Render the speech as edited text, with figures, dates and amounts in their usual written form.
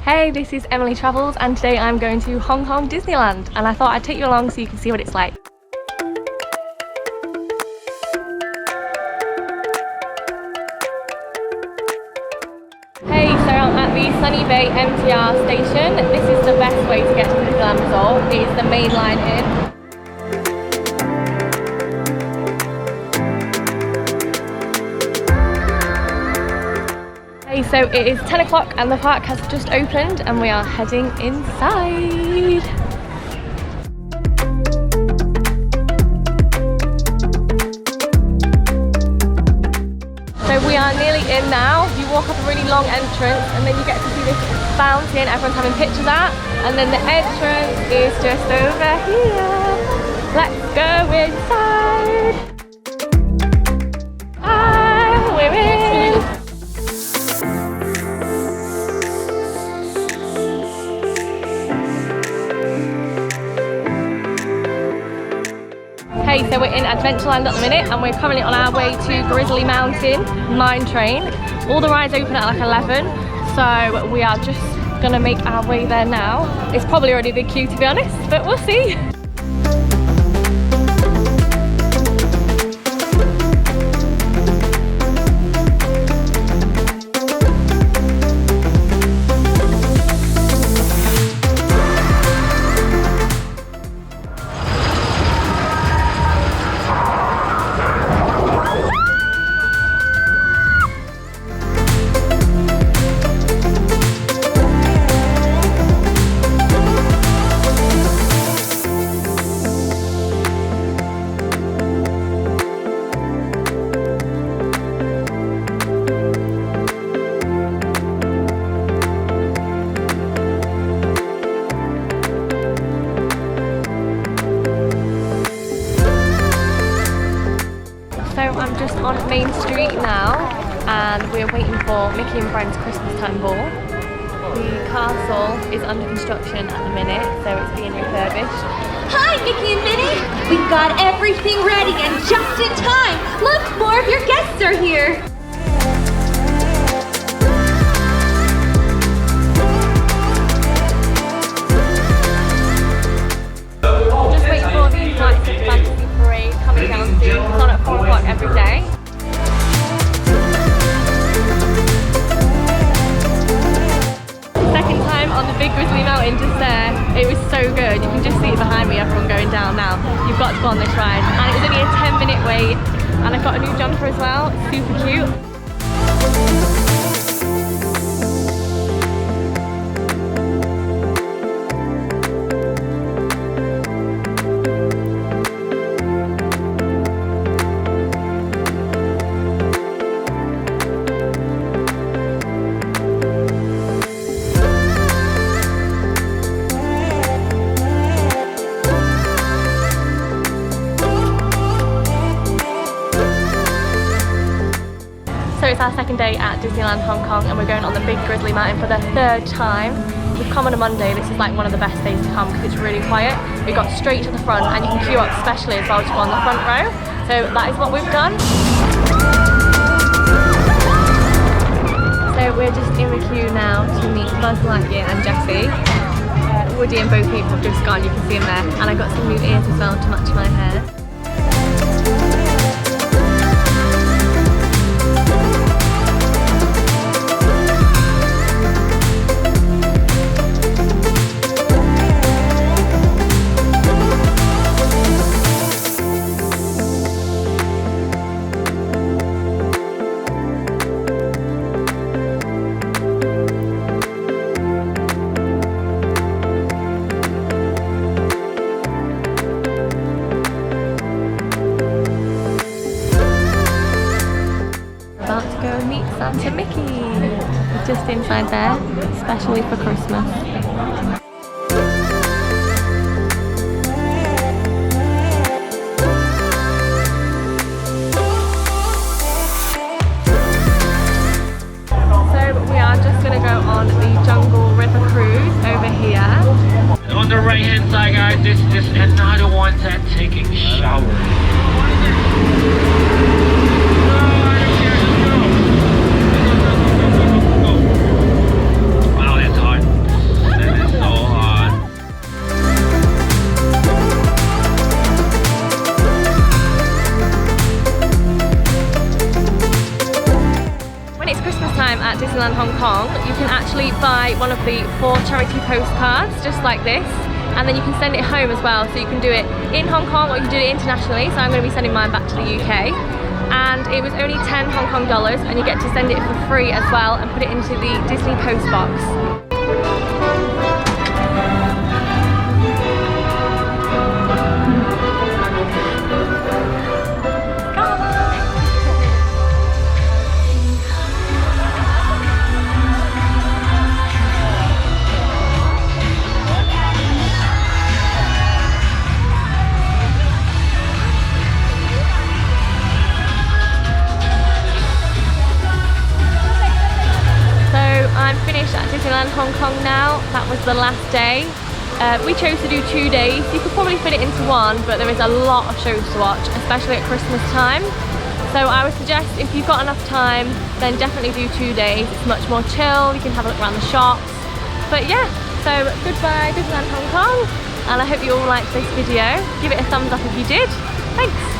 Hey, this is Emily Travels and today I'm going to Hong Kong Disneyland and I thought I'd take you along so you can see what it's like. Hey, so I'm at the Sunny Bay MTR station. This is the best way to get to Disneyland Resort. It is the main line in. So it is 10 o'clock and the park has just opened and we are heading inside. So we are nearly in now. You walk up a really long entrance and then you get to see this fountain everyone's having pictures at, and then the entrance is just over here. Let's go inside. We're in. Hey, so we're in Adventureland at the minute and we're currently on our way to Grizzly Mountain Mine Train. All the rides open at like 11, so we are just gonna make our way there now. It's probably already a big queue to be honest, but we'll see. I'm just on Main Street now and we're waiting for Mickey and Friends Christmas time ball. The castle is under construction at the minute, so it's being refurbished. Hi Mickey and Minnie! We've got everything ready and just in time! Look, more of your guests are here! Just waiting for the Flights of Fantasy Parade coming down soon. It's on at 4 o'clock every day. Second time on the big Grizzly Mountain just there. It was so good. You can just see it behind me, everyone going down now. You've got to go on this ride. And it was only a 10-minute wait. And I got a new jumper as well. Super cute. So it's our second day at Disneyland Hong Kong and we're going on the big Grizzly Mountain for the third time. We've come on a Monday. This is like one of the best days to come because it's really quiet. We got straight to the front and you can queue up specially as well to go on the front row. So that is what we've done. So we're just in the queue now to meet Buzz Lightyear and Jessie. Woody and Bo Peep have just gone, you can see them there. And I got some new ears as well to match my hair. About to go meet Santa Mickey. Just inside there, especially for Christmas. So we are just going to go on the Jungle River Cruise over here. On the right hand side guys, this is another one that's taking shower. Wow, that's hot. Hong Kong, you can actually buy one of the 4 charity postcards, just like this, and then you can send it home as well. So you can do it in Hong Kong or you can do it internationally. So I'm going to be sending mine back to the UK. And it was only 10 Hong Kong dollars, and you get to send it for free as well and put it into the Disney post box. I'm finished at Disneyland Hong Kong now. That was the last day. We chose to do 2 days. You could probably fit it into one, but there is a lot of shows to watch, especially at Christmas time. So I would suggest if you've got enough time, then definitely do 2 days. It's much more chill. You can have a look around the shops. But yeah, so goodbye Disneyland Hong Kong, and I hope you all liked this video. Give it a thumbs up if you did. Thanks.